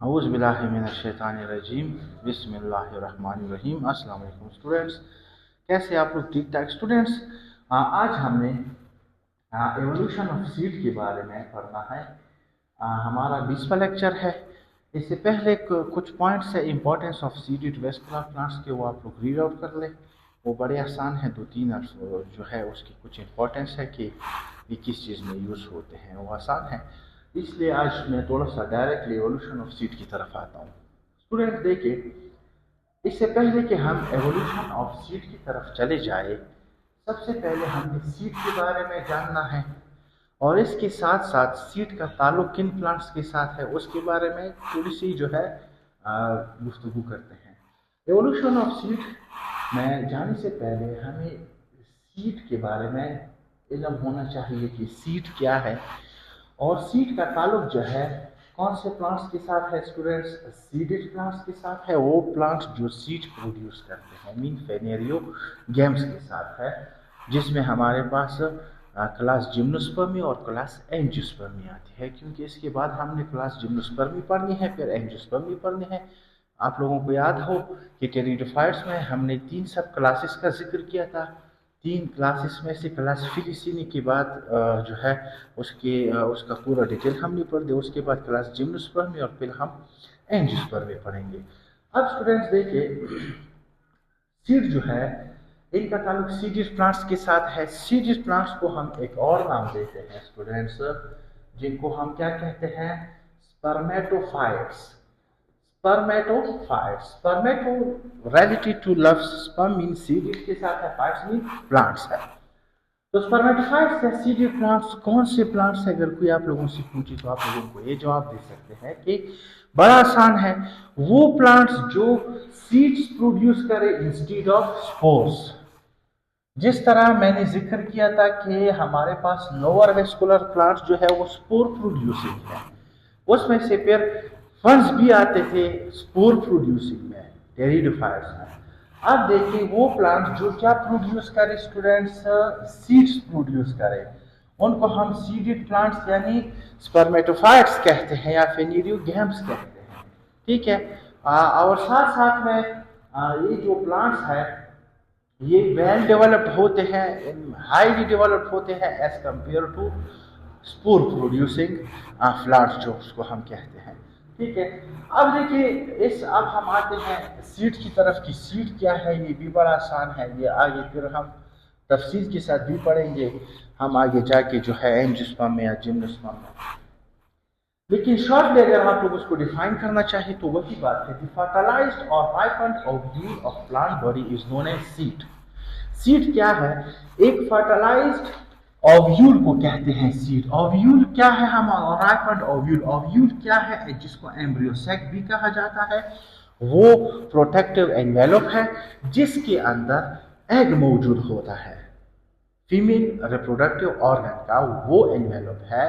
औज़ुबिल्लाहिमिनश्शैतानिर्रजीम बिस्मिल्लाहिर्रहमानिर्रहीम। अस्सलाम वालेकुम स्टूडेंट्स, कैसे आप लोग? ठीक ठाक स्टूडेंट्स। आज हमने एवोल्यूशन ऑफ सीड के बारे में पढ़ना है। हमारा 20वां लेक्चर है। इससे पहले कुछ पॉइंट्स है importance of seeded vascular plants के, वो आप लोग रीड आउट कर लें। वो बड़े आसान है, 2-3 जो है उसकी कुछ इंपॉर्टेंस है कि ये किस चीज़ में यूज़ होते हैं, वो आसान है। इसलिए आज मैं थोड़ा सा डायरेक्टली एवोल्यूशन ऑफ सीड की तरफ आता हूँ। स्टूडेंट देखिए, इससे पहले कि हम एवोल्यूशन ऑफ सीड की तरफ चले जाए, सबसे पहले हमें सीड के बारे में जानना है और इसके साथ साथ सीड का ताल्लुक किन प्लांट्स के साथ है उसके बारे में थोड़ी सी जो है गुफ्तगू करते हैं। एवोल्यूशन ऑफ सीड में जाने से पहले हमें सीड के बारे में इल्म होना चाहिए कि सीड क्या है और सीड का ताल्लुक जो है कौन से प्लांट्स के साथ है। स्टूडेंट्स, सीडेड प्लांट्स के साथ है, वो प्लांट्स जो सीड प्रोड्यूस करते हैं, मीन फेनेरियो गेम्स के साथ है, जिसमें हमारे पास क्लास जिम्नोस्पर्मी और क्लास एंजियोस्पर्मी आती है। क्योंकि इसके बाद हमने क्लास जिम्नोस्पर्मी पढ़नी है, फिर एंजियोस्पर्मी पढ़नी है। आप लोगों को याद हो कि टेरिडोफाइट्स में हमने 3 सब क्लासेस का जिक्र किया था। 3 क्लासेस में से क्लास फिलिसिनी के बाद जो है उसका पूरा डिटेल हम नहीं पढ़ते। उसके बाद क्लास जिम्नोस्पर्मी और फिर हम एंजियोस्पर्मी पढ़ेंगे। अब स्टूडेंट्स देखिए, सीड जो है इनका ताल्लुक सीडेड प्लांट्स के साथ है। सीडेड प्लांट्स को हम एक और नाम देते हैं स्टूडेंट्स, जिनको हम क्या कहते हैं? Spermatophytes. Spermatophytes, spermato related to loves, sperm mean seed, इसके साथ है, फाइट्स मीन प्लांट्स है। तो स्पर्मेटोफाइट्स या सीडेड प्लांट्स कौन से प्लांट्स है? अगर कोई आप लोगों से पूछे तो आप लोगों को ये जवाब दे सकते हैं कि बड़ा आसान है, वो प्लांट्स जो सीड्स प्रोड्यूस करे इंस्टीड ऑफ स्पोर्स। जिस तरह मैंने जिक्र किया था कि हमारे पास लोअर वेस्कुलर प्लांट्स जो है वो स्पोर प्रोड्यूसिंग है, उसमें से फिर फंड्स भी आते थे स्पोर प्रोड्यूसिंग में, टेरिडोफाइट्स में। अब देखिए वो प्लांट जो क्या प्रोड्यूस करे स्टूडेंट्स, सीड्स प्रोड्यूस करे, उनको हम सीडेड प्लांट्स यानी स्पर्मेटोफाइट्स कहते हैं या फेनेरियो गेम्स कहते हैं। ठीक है। और साथ साथ में ये जो प्लांट्स है ये वेल डेवलप्ड होते हैं, हाईली डेवलप्ड होते हैं as compare to spore producing plants जो उसको हम कहते हैं। ठीक है। अब देखिए अब हम आते हैं सीड की तरफ की। सीड क्या है ये भी बड़ा आसान है, ये आगे फिर हम तफसील के साथ भी पढ़ेंगे हम आगे जाके जो है एंजियोस्पर्म में या जिम्नोस्पर्म में। लेकिन शॉर्टली अगर आप लोग उसको डिफाइन करना चाहे तो वही बात है, द फर्टिलाइज्ड और ripened ovule of plant body is known as seed. Seed क्या है? एक फर्टिलाइज्ड ओव्यूल को कहते हैं सीड। ओव्यूल क्या है? हम राइपेंड ओव्यूल, ओव्यूल क्या है जिसको एम्ब्रियो सैक भी कहा जाता है, वो प्रोटेक्टिव एनवेलप है जिसके अंदर एग मौजूद होता है। फीमेल रिप्रोडक्टिव ऑर्गन का वो एनवेलप है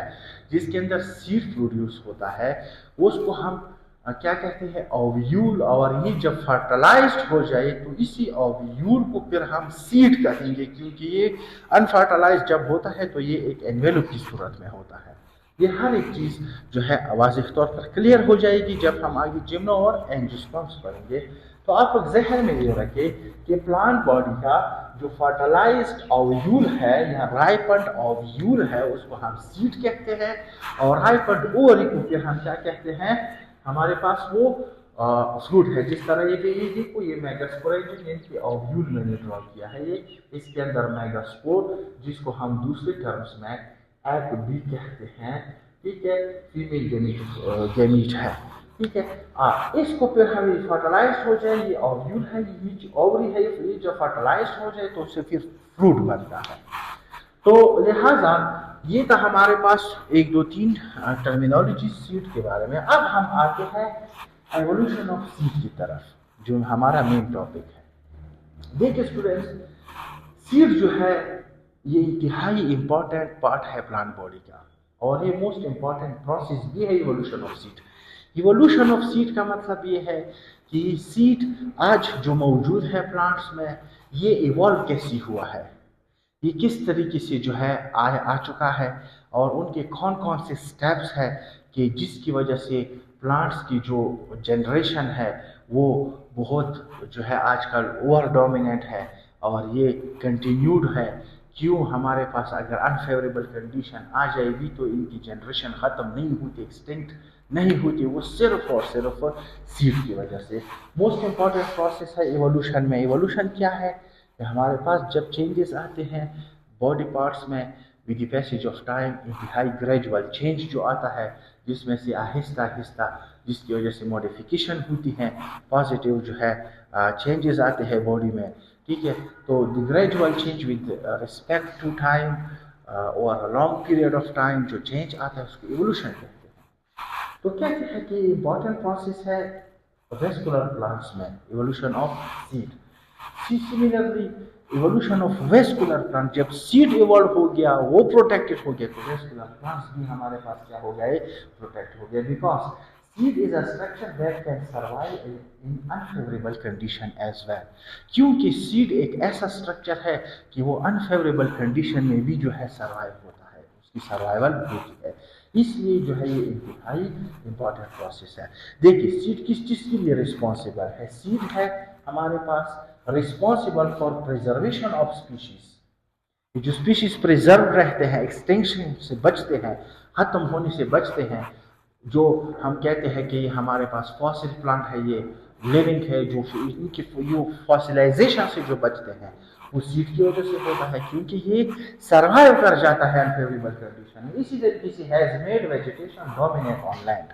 जिसके अंदर सीड प्रोड्यूस होता है, उसको हम क्या कहते हैं? ओव्यूल। और ये जब फर्टिलाइज्ड हो जाए तो इसी ओव्यूल को फिर हम सीड कहेंगे, क्योंकि ये अनफर्टिलाइज्ड जब होता है तो ये एक एनवेलप की सूरत में होता है। ये हर एक चीज़ जो है वाज़ेह तौर पर क्लियर हो जाएगी जब हम आगे जिम्नो और एंजियोस्पर्म्स पढ़ेंगे। तो आप लोग जहन में ये रखें कि प्लांट बॉडी का जो फर्टिलाइज्ड ओव्यूल है या राइपेंड ओव्यूल है उसको हम सीड कहते हैं, और राइपेंड ओवरी को फिर हम क्या कहते हैं? हमारे पास वो फ्रूट है। जिस तरह ये देखो, ये मेगास्पोरेंजियम यानी ओव्यूल मैंने ड्रॉ किया है, ये इसके अंदर मेगास्पोर जिसको हम दूसरे टर्म्स में एग भी कहते हैं। ठीक है, फीमेल गेमीट है। ठीक है। इसको फिर हम फर्टिलाइज हो जाए, ये ओव्यूल है, ये नीचे ओवरी है, ये जब फर्टिलाइज हो जाए तो उससे फिर फ्रूट बनता है। तो लिहाजा ये था हमारे पास 1-2-3 टर्मिनोलॉजी सीड के बारे में। अब हम आते हैं एवोल्यूशन ऑफ सीड की तरफ, जो हमारा मेन टॉपिक है। देखिए स्टूडेंट्स, सीड जो है ये इंतहाई इंपॉर्टेंट पार्ट है प्लांट बॉडी का, और ये मोस्ट इंपॉर्टेंट प्रोसेस भी है evolution of seed. Evolution of seed का मतलब ये है कि सीड आज जो मौजूद है प्लांट्स में, ये इवॉल्व कैसे हुआ है, ये किस तरीके से जो है आ चुका है, और उनके कौन कौन से स्टेप्स हैं कि जिसकी वजह से प्लांट्स की जो जनरेशन है वो बहुत जो है आजकल ओवर डोमिनेंट है और ये कंटिन्यूड है। क्यों? हमारे पास अगर अनफेवरेबल कंडीशन आ जाएगी तो इनकी जनरेशन ख़त्म नहीं होती, एक्सटिंक्ट नहीं होती, वो सिर्फ और सिर्फ सीड की वजह से। मोस्ट इम्पॉर्टेंट प्रोसेस है इवोल्यूशन में। इवोल्यूशन क्या है? हमारे पास जब चेंजेस आते हैं बॉडी पार्ट्स में with the passage of time, इंतहाई ग्रेजुअल चेंज जो आता है जिसमें से आहिस्ता आहिस्ता जिसकी वजह से मॉडिफिकेशन होती है, पॉजिटिव जो है चेंजेस आते हैं बॉडी में, ठीक है। तो the gradual change with respect to time और लॉन्ग पीरियड ऑफ टाइम जो चेंज आता है उसको इवोल्यूशन कहते हैं। तो कहते हैं कि इम्पॉर्टेंट प्रोसेस है वेस्कुलर प्लांट्स में evolution of seed. Similarly evolution of vascular plant, जब सीड इवॉल्व हो गया, वो प्रोटेक्टेड हो गया, तो वेस्कुलर प्लांट्स भी हमारे पास क्या हो गए? प्रोटेक्ट हो गया। Because seed is a structure that can survive in unfavourable condition as well. क्योंकि सीड एक ऐसा स्ट्रक्चर है कि वो अनफेवरेबल कंडीशन में भी जो है सर्वाइव होता है, उसकी सर्वाइवल होती है। इसलिए जो है ये इंतहाई इंपॉर्टेंट प्रोसेस है। देखिए सीड किस चीज़ के लिए रिस्पॉन्सिबल है? सीड है हमारे पास responsible for preservation of species. जो स्पीशीज प्रिजर्व रहते हैं, एक्सटिंक्शन से बचते हैं, खत्म होने से बचते हैं, जो हम कहते हैं कि हमारे पास फॉसिल प्लांट है, ये लिविंग है, जो इनकी जो फॉसिलाइजेशन से जो बचते हैं वो सीड की वजह से होता है, क्योंकि ये सर्वाइव कर जाता है अनफेवरेबल कंडीशन में। इसी तरीके से has made vegetation dominate on land.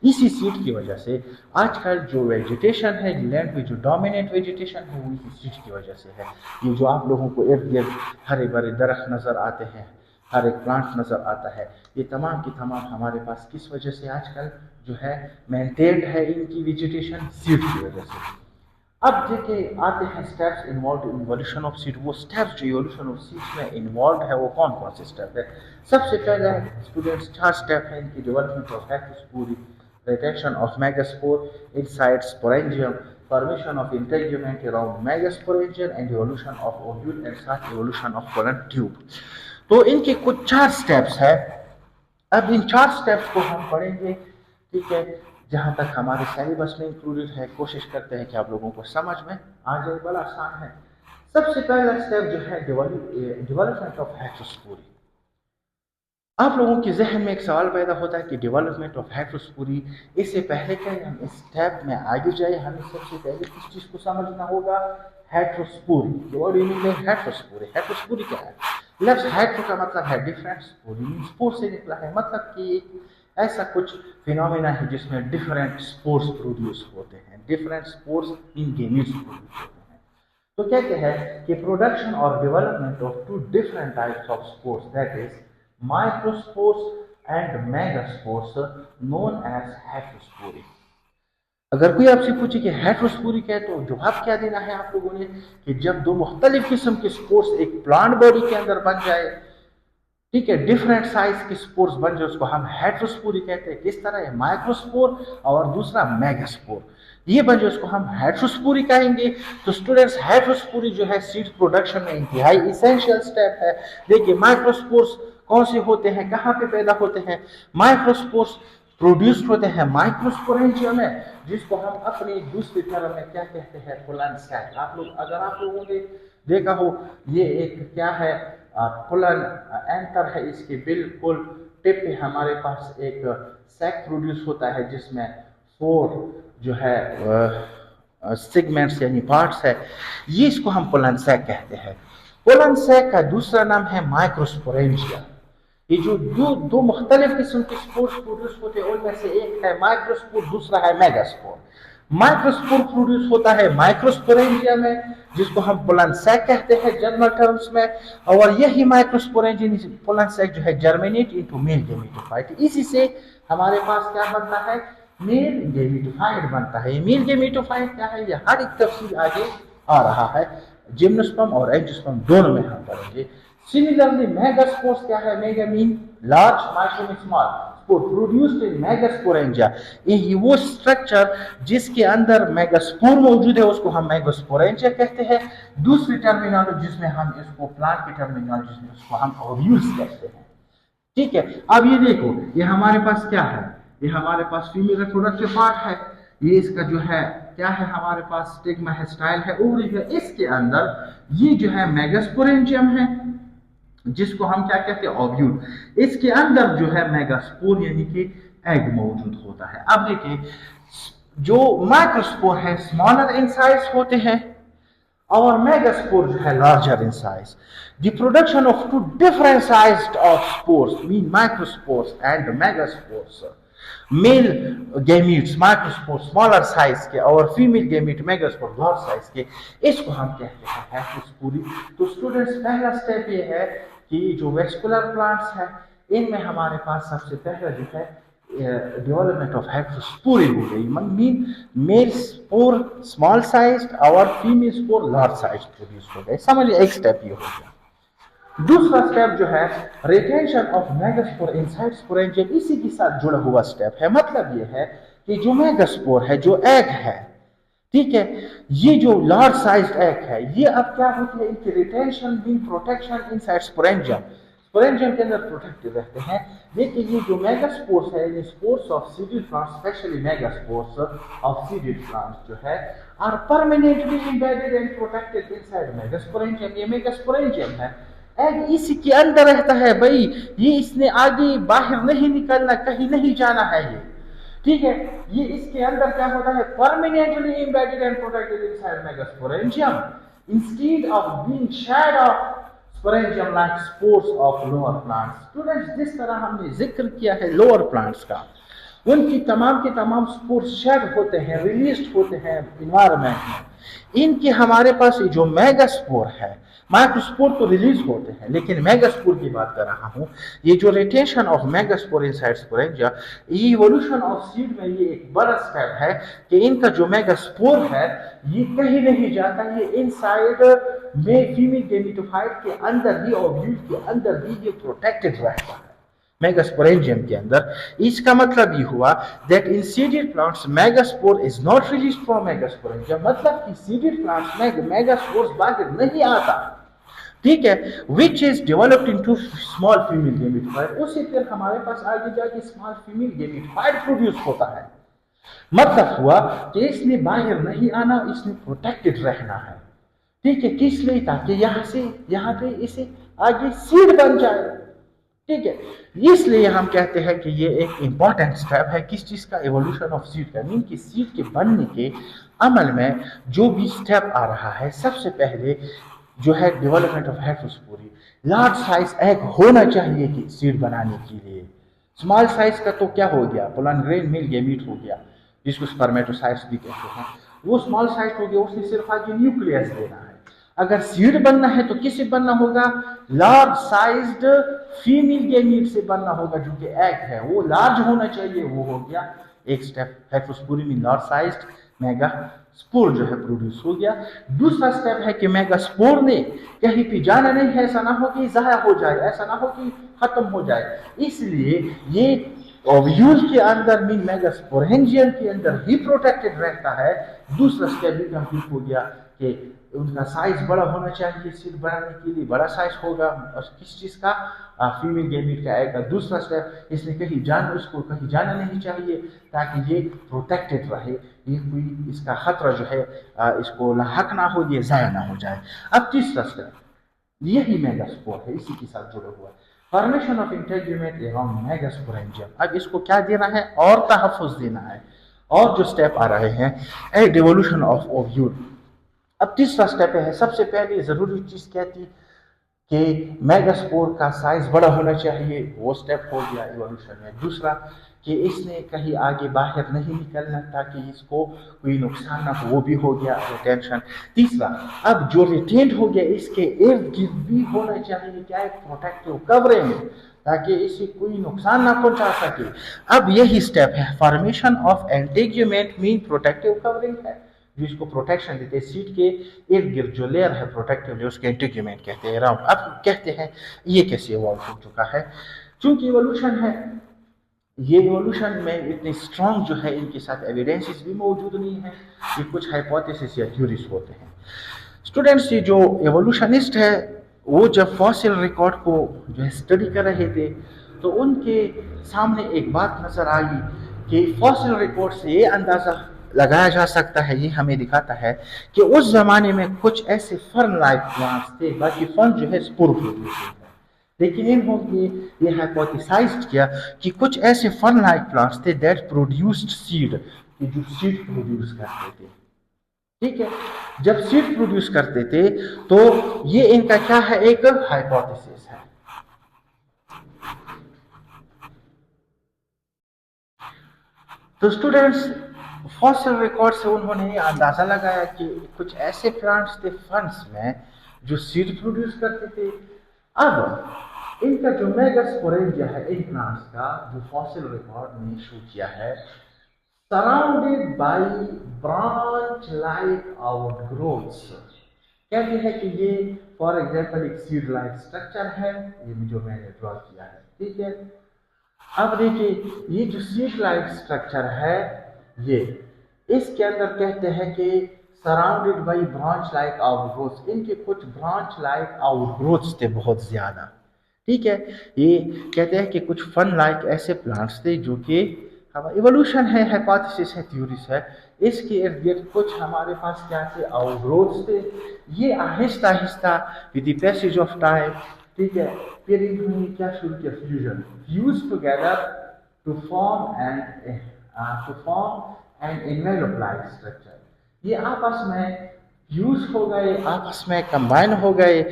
इसी सीड की वजह से आजकल जो वेजिटेशन है लैंड पे, जो डोमिनेट वेजिटेशन है, वो इसी सीड की वजह से है। ये जो आप लोगों को इर्द गिर्द हरे भरे दरख्त नज़र आते हैं, हर एक प्लांट नज़र आता है, ये तमाम की तमाम हमारे पास किस वजह से आजकल जो है मेंटेन्ड है इनकी वेजिटेशन? सीड की वजह से। अब देखिए आते हैं steps involve in evolution of seed. वो स्टेप्स जो इवोल्यूशन ऑफ सीड्स में इन्वॉल्व है वो कौन कौन से स्टेप है? सबसे पहले स्टूडेंट्स 4 स्टेप है इनकी development of heterospory, retention of megaspore inside sporangium, formation of integument around megasporangium and evolution of ovule and such evolution of pollen tube। तो इनके कुछ 4 स्टेप्स है। अब इन 4 स्टेप्स को हम पढ़ेंगे, ठीक है, जहां तक हमारे सिलेबस में इंक्लूडेड है। कोशिश करते हैं कि आप लोगों को समझ में आ जाए, बड़ा आसान है। सबसे पहला स्टेप जो है डेवलपमेंट ऑफ हेक्टोस्पोरी। आप लोगों के जहन में एक सवाल पैदा होता है कि डेवलपमेंट ऑफ हेक्टोस्पोरी, इससे पहले क्या हम इस स्टेप में आगे जाए, हमें सबसे पहले किस चीज को समझना होगा? Heterospory. What do you mean by heterospory? Heterospory क्या है? लफ्ज हेक्टो का मतलब है डिफरेंट, स्पोरी स्पोर से निकला है, मतलब कि ऐसा कुछ फिनोमेना है जिसमें डिफरेंट स्पोर्स प्रोड्यूस होते हैं, different spores in gametes produce होते हैं। तो कहते हैं कि प्रोडक्शन और development of 2 different types of spores, that is microspores and megaspores, known as heterospory. अगर कोई आपसे पूछे कि हेक्टोस्पोरी क्या है, तो जवाब क्या देना है आप लोगों ने? कि जब 2 मुख्तलिफ किस्म के स्पोर्स एक प्लांट बॉडी के अंदर बन जाए, ठीक है, डिफरेंट साइज के स्पोर्स बन जाए, उसको हम हेक्टोस्पोरी कहते हैं। किस तरह है? माइक्रोस्पोर और दूसरा मेगास्पोर, ये बन जाए उसको हम हेक्टोस्पोरी कहेंगे। तो स्टूडेंट्स हेक्टोस्पोरी जो है सीड प्रोडक्शन में इंतहाई इसेंशियल स्टेप है। देखिए माइक्रोस्पोर्स कौन से होते हैं, कहाँ पे पैदा होते हैं? माइक्रोस्पोर्स प्रोड्यूस्ड होते हैं माइक्रोस्पोरेंजियम में, जिसको हम अपनी दूसरी टर्म में क्या कहते हैं? Pollen sac. आप लोग अगर आप लोगों ने देखा हो, ये एक क्या है? पोलन एंथर है, इसके बिल्कुल टिप पे हमारे पास एक सैक प्रोड्यूस होता है जिसमें 4 जो है सेगमेंट्स यानी पार्ट्स है, ये इसको हम पोलन सैक कहते हैं। पोलन सैक का दूसरा नाम है माइक्रोस्पोरेंजिया। ये जो दो मुख्तलिफ किस्म के स्पोर्स प्रोड्यूस होते हैं उनमें से एक है माइक्रोस्पोर, दूसरा है मेगास्पोर। माइक्रोस्पोर प्रोड्यूस होता है माइक्रोस्पोरेंजिया में, जिसको हम पोलन सैक कहते हैं जनरल टर्म्स में, और यही माइक्रोस्पोरेंजिया पोलन सैक जो है जर्मिनेट इनटू मेल गेमेटोफाइट। इसी से हमारे पास क्या बनता है? मेल गेमेटोफाइट बनता है। मेल गेमेटोफाइट क्या है? ये हर एक तफसील आगे आ रहा है, जिम्नोस्पर्म और एंजियोस्पर्म दोनों में हम पढ़ेंगे। सिमिलरली मेगास्पोर्स क्या है? Mega mean large, micro mean small, spore produced in megasporangia. ये वो स्ट्रक्चर जिसके अंदर मेगास्पोर मौजूद है उसको हम मेगास्पोरेंजिया कहते हैं। दूसरी टर्मिनोलॉजी जिसमें हम इसको प्लांट की टर्मिनोलॉजी जिसमें उसको हम ओव्यूल्स कहते हैं, ठीक है। अब ये देखो, ये हमारे पास क्या है? ये हमारे पास फीमेल रिप्रोडक्टिव पार्ट है, ये इसका जो है क्या है, हमारे पास स्टिग्मा है, स्टाइल है, ओवरी है। इसके अंदर ये जो है मेगास्पोरेंजियम है, जिसको हम क्या कहते हैं, ओव्यूल। इसके अंदर जो है मेगास्पोर यानी कि एग मौजूद होता है। अब देखिए, जो माइक्रोस्पोर है स्मॉलर इन साइज होते हैं, और मेगास्पोर जो है larger in size. The production of two different sized of spores mean microspores and megaspores. Male gametes microspore smaller size के और female gamete megaspore large size के, इसको हम कहते हैं हेटेरोस्पोरी। तो स्टूडेंट्स, पहला स्टेप ये है कि जो वेस्कुलर प्लांट्स है इनमें हमारे पास सबसे पहला जो है डेवलपमेंट ऑफ हेटेरोस्पोरी हो गई, mean male spore small size और female spore large size produce हो गए। समझिए, एक स्टेप ये हो गया। दूसरा स्टेप जो है retention of megaspore inside sporangium, इसी के साथ जुड़ा हुआ स्टेप है। मतलब ये है कि जो मेगास्पोर है, जो एग है, ठीक है, ये जो लार्ज साइज एग है, ये अब क्या होती है, इनकी retention mean protection inside sporangium, sporangium के अंदर प्रोटेक्टेड रहते हैं। लेकिन ये जो मेगास्पोर्स है, ये spores of seeded plants, specially megaspores of seeded plants जो है, are permanently embedded and protected inside megasporangium. ये मेगास्पोरेंजियम है, एग इसी के अंदर रहता है भाई, ये इसने आगे बाहर नहीं निकलना, कहीं नहीं जाना है ये, ठीक है। ये इसके अंदर क्या होता है, permanently embedded and protected inside megasporangium instead of being shed of sporangium like spores of lower plants. Students, जिस तरह हमने जिक्र किया है लोअर प्लांट्स का, उनकी तमाम के तमाम स्पोर्स शेड होते हैं, रिलीज होते हैं इन्वायरमेंट में। इनके हमारे पास जो मेगास्पोर है, माइक्रोस्पोर तो रिलीज होते हैं, लेकिन मेगास्पोर की बात कर रहा हूं। ये जो rotation of megaspore inside sporangia, evolution of seed में ये एक बड़ा स्टेप है कि इनका जो मेगास्पोर है ये कहीं नहीं जाता, ये इनसाइड में फीमेल गेमेटोफाइट के अंदर ही, ओव्यूल के अंदर ही ये प्रोटेक्टेड रहता है मेगास्पोरेंजियम के अंदर। इसका मतलब ये हुआ that in seeded plants megaspore is not released from megasporangium, मतलब कि सीडेड प्लांट्स में मेगास्पोर्स बाहर नहीं आता, ठीक है, which is developed into small female gametophyte. उससे फिर हमारे पास आगे जाके स्मॉल फीमेल गेमेटोफाइट प्रोड्यूस होता है। मतलब हुआ कि इसने बाहर नहीं आना, इसने प्रोटेक्टेड रहना है, ठीक है। किस लिए? ताकि यहां से यहां पे इसे आगे सीड बन जाए, ठीक है। इसलिए हम कहते हैं कि ये एक इंपॉर्टेंट स्टेप है किस चीज का, एवोल्यूशन ऑफ सीड का, मीन कि सीड के बनने के अमल में जो भी स्टेप आ रहा है, सबसे पहले जो है development of heterospory. Large size egg होना चाहिए कि सीड बनाने के लिए। स्मॉल साइज का तो क्या हो गया, पोलैंग्रेन मेल गैमीट हो गया, जिसको स्पर्मेटोसाइट्स भी कहते हैं, वो स्मॉल साइज हो गया, उसने सिर्फ आगे न्यूक्लियस देना है। अगर सीड बनना है तो किससे बनना होगा, लार्ज साइज्ड फीमेल गैमीट से बनना होगा, जो कि एग है वो लार्ज होना चाहिए। वो हो गया एक स्टेप, हेटेरोस्पोरी में लार्ज साइज्ड मेगास्पोर जो है प्रोड्यूस हो गया। दूसरा स्टेप है कि मेगास्पोर ने कहीं भी जाना नहीं है, ऐसा ना हो कि ज़ाया हो जाए, ऐसा ना हो कि खत्म हो जाए, इसलिए ये ओव्यूल के अंदर मीन मेगास्पोरेंजियम के अंदर ही प्रोटेक्टेड रहता है। दूसरा स्टेप भी कंप्लीट हो गया कि उनका साइज बड़ा होना चाहिए, सीड बनाने के लिए बड़ा साइज होगा, और किस चीज़ का, फीमेल गैमीट का आएगा। दूसरा स्टेप, इसने कहीं उसको कहीं जाना नहीं चाहिए ताकि ये प्रोटेक्टेड रहे, ये कोई इसका खतरा जो है इसको लाहक ना हो, ये ज़ाया ना हो जाए। अब तीसरा स्टेप, यही मेगास्पोर है, इसी के साथ जुड़ा हुआ है, formation of integument around megasporangium. अब इसको क्या देना है, और तहफ़्फ़ुज़ देना है, और जो स्टेप आ रहे हैं, ए डिवोल्यूशन ऑफ ओव्यूल। अब तीसरा स्टेप है, सबसे पहले ज़रूरी चीज़ क्या थी कि मेगास्पोर का साइज बड़ा होना चाहिए, वो स्टेप हो गया इवोल्यूशन में। दूसरा कि इसने कहीं आगे बाहर नहीं निकलना ताकि इसको कोई नुकसान ना हो, वो भी हो गया रिटेंशन। तीसरा, अब जो रिटेंड हो गया इसके इर्द गिर्द भी होना चाहिए क्या, एक प्रोटेक्टिव कवरिंग, ताकि इसे कोई नुकसान ना पहुंचा सके। अब यही स्टेप है, formation of integument mean protective covering है, जिसको प्रोटेक्शन देते हैं सीड के इर्द गिर्द जो लेयर है प्रोटेक्टिव, जो उसके एंटीग्यूमेंट कहते हैं राउंड। अब कहते हैं ये कैसे इवॉल्व हो चुका है, चूंकि इवोल्यूशन है, ये इवोल्यूशन में इतने स्ट्रॉन्ग जो है इनके साथ एविडेंसेस भी मौजूद नहीं है, ये कुछ हाइपोथेसिस या थ्योरीज होते हैं। स्टूडेंट्स, ये जो एवोल्यूशनिस्ट है वो जब फॉसिल रिकॉर्ड को जो है स्टडी कर रहे थे, तो उनके सामने एक बात नज़र आई कि फॉसिल रिकॉर्ड से ये अंदाज़ा लगाया जा सकता है, ये हमें दिखाता है कि उस ज़माने में कुछ ऐसे फर्न लाइक प्लांट्स थे, बाकी फर्न जो है स्पोर प्रोड्यूसिंग है, लेकिन इन्होंने ये हाइपोथेसाइज्ड किया कि कुछ ऐसे फर्न लाइक प्लांट्स थे दैट प्रोड्यूस्ड सीड, कि जो सीड प्रोड्यूस करते थे। ठीक है, जब सीड प्रोड्यूस करते थे तो ये इनका क्या है, एक हाइपोथेसिस है। तो स्टूडेंट्स, फॉसिल रिकॉर्ड से उन्होंने ये अंदाजा लगाया कि कुछ ऐसे प्लांट्स थे फर्न्स में जो सीड प्रोड्यूस करते थे। अब इनका जो मेगास्पोरेंजिया है इन प्लांट्स का, जो फॉसिल रिकॉर्ड ने शो किया है, surrounded by branch like outgrowths, कहते हैं कि ये फॉर एग्जांपल एक सीड लाइक स्ट्रक्चर है, ये जो मैंने ड्रॉ किया है। ठीक है, अब देखिए ये जो सीड लाइक स्ट्रक्चर है, ये इसके अंदर कहते हैं कि surrounded by branch like outgrowths, इनके कुछ ब्रांच लाइक आउटग्रोथ्स थे बहुत ज़्यादा। ठीक है, ये कहते हैं कि कुछ फन लाइक ऐसे प्लांट्स थे जो कि हमारा इवोल्यूशन है, हाइपोथेसिस है, थ्योरीज है, इसके इर्द गिर्द कुछ हमारे पास क्या थे, आउटग्रोथ्स थे। ये आहिस्ता आहिस्ता with the passage of time, ठीक है, फिर इन्होंने क्या शुरू किया, fusion, fuse together to form an envelope like structure. ये आपस में फ्यूज हो गए, आपस में कंबाइन हो गए,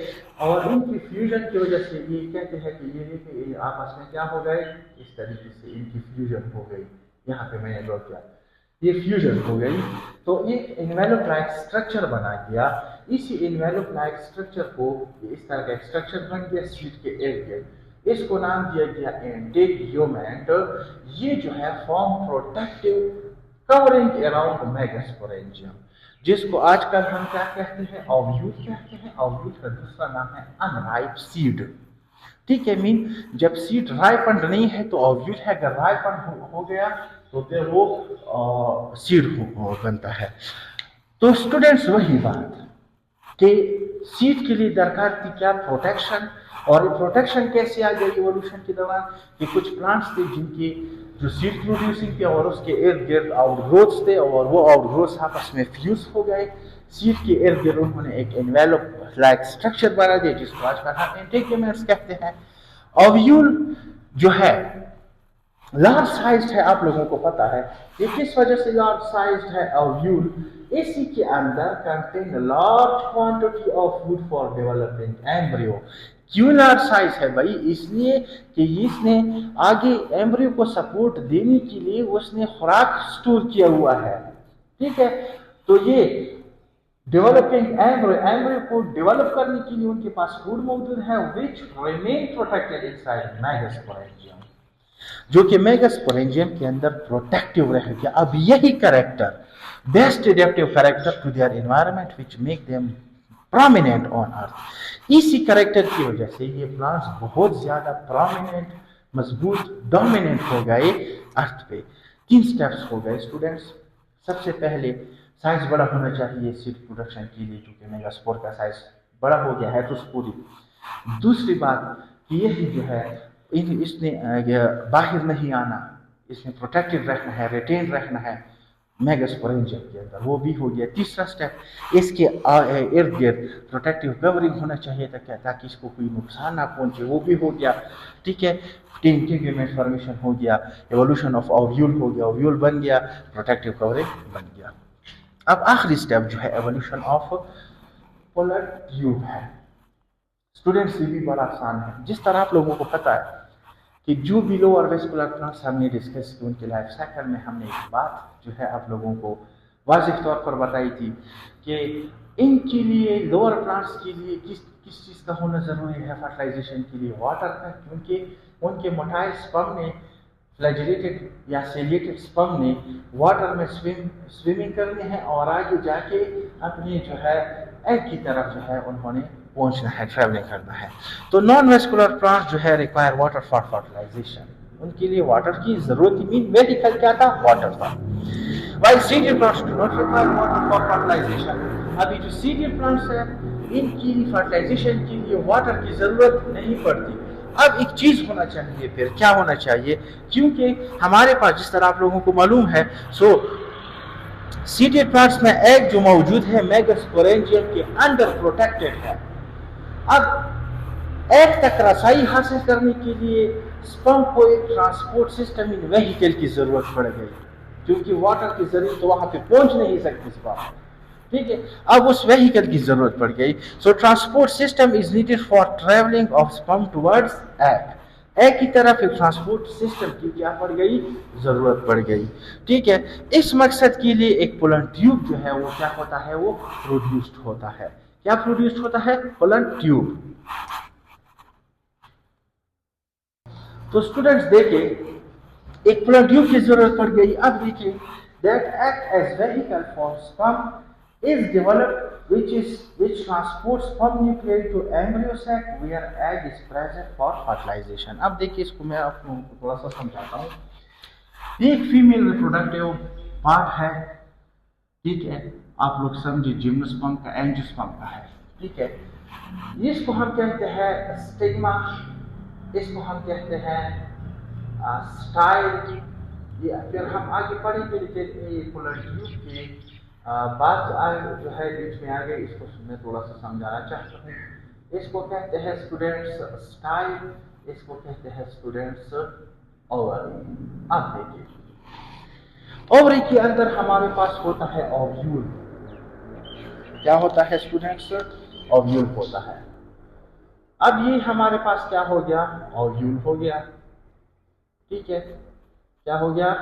और इनकी फ्यूजन की वजह से ये कहते हैं कि ये आपस में क्या हो गए, इस तरीके से इनकी फ्यूजन हो गई। यहाँ पे मैंने ड्रॉ किया, ये फ्यूजन हो गई तो एक एनवेलप लाइक स्ट्रक्चर बना गया। इसी एनवेलप लाइक स्ट्रक्चर को इस तरह का स्ट्रक्चर बन गया सीट के इर्द गिर्द, इसको नाम दिया गया एंटेग्यूमेंट। ये जो है form protective covering around megasporangium, जिसको आजकल हम क्या कहते हैं, ओव्यूल कहते हैं। ओव्यूल का दूसरा नाम है अनराइप सीड। ठीक है, मीन जब सीड राइपन नहीं है तो ओव्यूल है, अगर राइपन हो गया तो फिर वो सीड बनता है। तो स्टूडेंट्स, वही बात कि सीड के लिए दरकार थी क्या, प्रोटेक्शन। और प्रोटेक्शन कैसे आ गई इवोल्यूशन के दौरान, कि कुछ प्लांट्स थे जिनकी जो सीड प्रोड्यूसिंग थे और उसके इर्द गिर्द आउटग्रोथ्स थे, और वो आउटग्रोथ्स आपस में फ्यूज हो गए। सीड के इर्द गिर्द उन्होंने एक एनवेलप लाइक स्ट्रक्चर बना दिया, जिसको आजकल हम एंटेग्यूमेंट्स कहते हैं। ओव्यूल जो है लार्ज साइज्ड है, आप लोगों को पता है ये किस वजह से लार्ज साइज्ड है। ओव्यूल इसी के अंदर contain large quantity of food for developing embryo. क्यों लार्ज साइज है भाई, इसलिए कि इसने आगे एम्ब्रियो को सपोर्ट देने के लिए उसने खुराक स्टोर किया हुआ है। ठीक है, तो ये डेवलपिंग एम्ब्रियो को डेवलप करने के लिए उनके पास फूड मौजूद है, which remain protected inside megasporangium, जो कि मेगास्पोरेंजियम के अंदर प्रोटेक्टिव रह गया। अब यही character, best adaptive character to their environment which make them prominent on earth, इसी कैरेक्टर की वजह से ये प्लांट्स बहुत ज्यादा प्रोमिनेंट, मजबूत, डोमिनेंट हो गए अर्थ पे। 3 स्टेप्स हो गए स्टूडेंट्स। सबसे पहले साइज बड़ा होना चाहिए सीड प्रोडक्शन के लिए, क्योंकि मेगास्पोर का साइज बड़ा हो गया है तो पूरी। दूसरी बात कि यही जो है इसने बाहर नहीं आना, इसमें प्रोटेक्टेड रहना है, रिटेन रहना है मेगास्पोरेंजियम के अंदर, वो भी हो गया। तीसरा स्टेप, इसके इर्द गिर्द प्रोटेक्टिव कवरिंग होना चाहिए ताकि इसको कोई नुकसान ना पहुंचे, वो भी हो गया। ठीक है, इंटीग्यूमेंट फॉर्मेशन हो गया, एवोल्यूशन ऑफ ओव्यूल हो गया, ओव्यूल बन गया, प्रोटेक्टिव कवरिंग बन गया। अब आखिरी स्टेप जो है एवोल्यूशन ऑफ पोलर ट्यूब है। स्टूडेंट्स, ये भी बड़ा आसान है। जिस तरह आप लोगों को पता है कि जो भी लोअर वेस्कुलर प्लांट्स हमने डिस्कस की, उनके लाइफ साइकिल में हमने एक बात जो है आप लोगों को वाज़िह तौर पर बताई थी कि इनके लिए, लोअर प्लांट्स के लिए किस किस चीज़ का होना ज़रूरी है फर्टिलाइजेशन के लिए, वाटर का, क्योंकि उनके मोटाइल स्पर्म ने, फ्लैजिलेटेड या सेलिएटेड स्पर्म ने वाटर में स्विमिंग करने हैं और आगे जाके अपने जो है एग की तरफ जो है उन्होंने पहुंचना है, ट्रैवलिंग करना है। तो नॉन वेस्कुलर प्लांट जो है रिक्वायर वाटर फॉर फर्टिलाइजेशन, उनके लिए वाटर की जरूरत थी। मीन वेरिकल क्या था, वाटर था। While seedial plants do not require water for fertilization. अभी जो सीडियल प्लांट्स है इनकी फर्टिलाइजेशन के लिए वाटर की जरूरत नहीं पड़ती, अब एक चीज होना चाहिए, फिर क्या होना चाहिए, क्योंकि हमारे पास जिस तरह आप लोगों को मालूम है, सीडेड प्लांट्स में एग जो मौजूद है मेगास्पोरेंजियम के अंदर प्रोटेक्टेड है। अब एग तक रसाई हासिल करने के लिए स्पर्म को एक ट्रांसपोर्ट सिस्टम इन व्हीकल की जरूरत पड़ गई, क्योंकि वाटर के जरिए तो वहां पे पहुंच नहीं सकती स्पर्म। ठीक है, अब उस व्हीकल की जरूरत पड़ गई। सो transport system is needed for travelling of sperm towards egg की तरफ एक ट्रांसपोर्ट सिस्टम की क्या पड़ गई, जरूरत पड़ गई। ठीक है, इस मकसद के लिए एक पोलन ट्यूब जो है वो क्या होता है, वो प्रोड्यूस्ड होता है। क्या प्रोड्यूस्ड होता है, पोलन ट्यूब। तो स्टूडेंट्स देखिए, एक पोलन ट्यूब की जरूरत पड़ गई। अब देखिए, that act as vehicle for sperm is developed which transports sperm nuclei to embryo sac where egg is present for fertilization। अब देखिए, इसको मैं आप लोगों को थोड़ा सा समझाता हूँ। एक फीमेल रिप्रोडक्टिव पार्ट है, ठीक है, आप लोग समझिए जिम्नोस्पर्म का, एंजियोस्पर्म का है। ठीक है, इसको हम कहते हैं स्टिग्मा, इसको हम कहते हैं स्टाइल। ये फिर हम आगे पढ़ेंगे, लेकिन पोलर ट्यूब के बात जो है बीच में आ गई, इसको मैं थोड़ा सा समझाना चाहता हूँ। इसको कहते हैं स्टूडेंट्स स्टाइल, इसको कहते हैं स्टूडेंट्स ओवरी। अब देखिए, ओवरी के अंदर हमारे पास होता है ओव्यूल। क्या होता है स्टूडेंट्स, ओव्यूल होता है। अब ये हमारे पास क्या हो गया, ओव्यूल हो गया। ठीक है, क्या हो गया,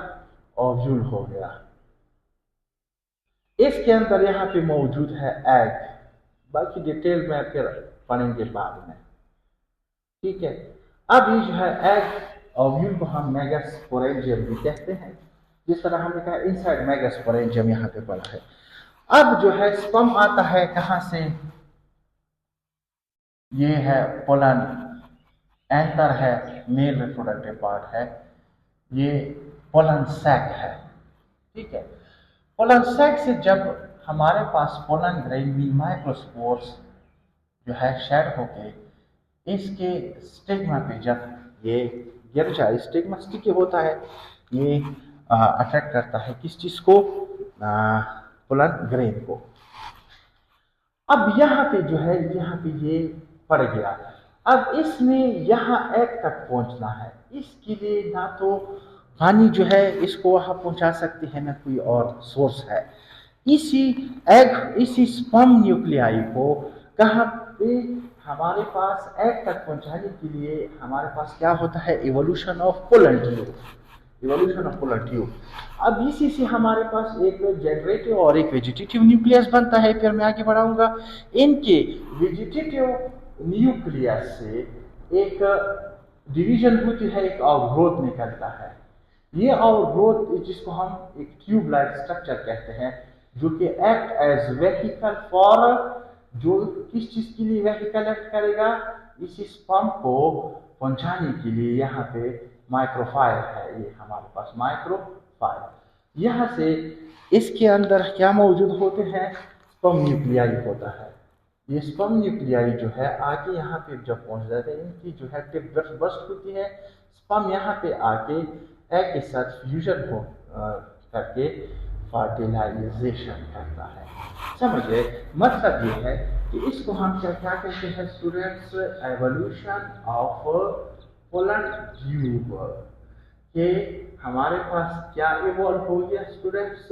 ओव्यूल हो गया। इसके अंदर यहाँ पे मौजूद है एग, बाकी डिटेल में फिर पढ़ेंगे बाद में। ठीक है, अब ये जो है एग ओव्यूल को हम मेगास्पोरेंजियम भी कहते हैं, जिस तरह हमने कहा इनसाइड मेगास्पोरेंजियम यहाँ पे पड़ा है। अब जो है स्पर्म आता है कहाँ से, ये है पोलन एंथर है, मेल रिप्रोडक्टिव पार्ट है, ये पोलन सैक है। ठीक है, पोलन सैक से जब हमारे पास पोलन ग्रेन माइक्रोस्पोर्स जो है शेड होके इसके स्टिग्मा पे जब ये गिर जाए, स्टिग्मा स्टिकी होता है, ये अट्रैक्ट करता है किस चीज को, पोलन ग्रेन को। अब यहाँ पे जो है, यहाँ पे ये पड़ गया। अब इसमें यहाँ एग तक पहुंचना है, इसके लिए ना तो पानी जो है इसको वहां पहुंचा सकती है, ना कोई और सोर्स है। इसी एग, इसी स्पर्म न्यूक्लियाई को कहाँ पे हमारे पास एग तक पहुंचाने के लिए हमारे पास क्या होता है, evolution of pollen tube, evolution of pollen tube. अब इसी से हमारे पास एक जनरेटिव और एक वेजिटेटिव न्यूक्लियस बनता है, फिर मैं आगे बढ़ाऊंगा। इनके वेजिटेटिव न्यूक्लियस से एक डिवीजन होती है, एक आउटग्रोथ निकलता है। ये आउटग्रोथ जिसको हम एक ट्यूब लाइक स्ट्रक्चर कहते हैं, जो कि एक्ट एज वेहिकल फॉर, जो किस चीज के लिए वेहिकल एक्ट करेगा, इसी स्पर्म को पहुंचाने के लिए। यहाँ पे माइक्रोफाइल है, ये हमारे पास माइक्रोफाइल। यहाँ से इसके अंदर क्या मौजूद होते हैं, स्पर्म न्यूक्लियाई होता है। ये स्पर्म न्यूक्लियाई जो है आके यहाँ पे जब पहुंच जाते हैं, इनकी जो है टिप बस्ट होती है, स्पर्म यहाँ पे आके एग के साथ फ्यूजन हो करके फर्टिलाइजेशन करता है। समझे, मतलब ये है कि इसको हम क्या क्या कहते हैं students, evolution of pollen tube. कि हमारे पास क्या इवॉल्व हो गया स्टूडेंट्स,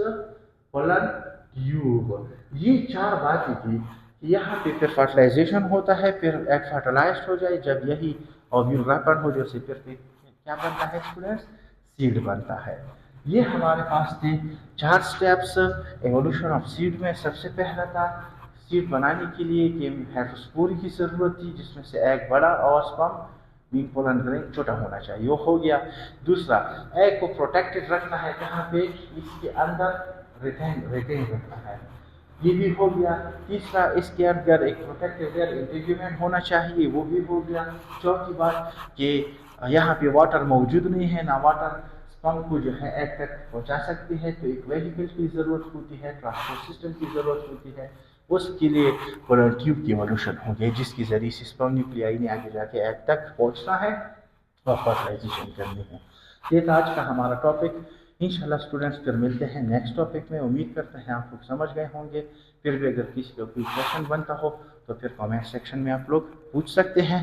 पोलन ट्यूब। ये चार बातें थी कि यहाँ पे फिर फर्टिलाइजेशन होता है, फिर एग फर्टिलाइज्ड हो जाए, जब यही ओव्यूल रैपर हो जाए, फिर क्या बनता है स्टूडेंट्स, सीड बनता है। ये हमारे पास थे चार स्टेप्स एवोल्यूशन ऑफ सीड में। सबसे पहला था सीड बनाने के लिए कि हेटेरोस्पोर की जरूरत थी, जिसमें से एग बड़ा और स्पर्म मीन पोलन ग्रेन छोटा होना चाहिए, वो हो गया। दूसरा, एग को प्रोटेक्टेड रखना है, जहाँ पे इसके अंदर रिटेन रखना है, ये भी हो गया। तीसरा, इसके अंदर एक प्रोटेक्टेड एयर इंटीग्यूमेंट होना चाहिए, वो भी हो गया। चौथी बात कि यहाँ पे वाटर मौजूद नहीं है, ना वाटर स्पर्म को जो है एग तक पहुँचा सकती है, तो एक वेहिकल की ज़रूरत होती है, ट्रांसपोर्ट सिस्टम की ज़रूरत होती है। उसके लिए ट्यूब की एवोल्यूशन होंगे, जिसके ज़रिए से स्पर्म न्यूक्लियाई ने आगे जाके एग तक पहुंचना है और फर्टिलाइजेशन करनी है। ये था आज का हमारा टॉपिक। इंशाल्लाह स्टूडेंट्स फिर मिलते हैं नेक्स्ट टॉपिक में। उम्मीद करते हैं आप लोग समझ गए होंगे। फिर भी अगर किसी का कोई क्वेश्चन बनता हो तो फिर कमेंट सेक्शन में आप लोग पूछ सकते हैं।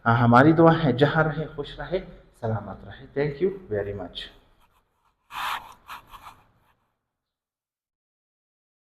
हमारी दुआ है जहाँ रहे खुश रहे, सलामत रहे। Thank you very much.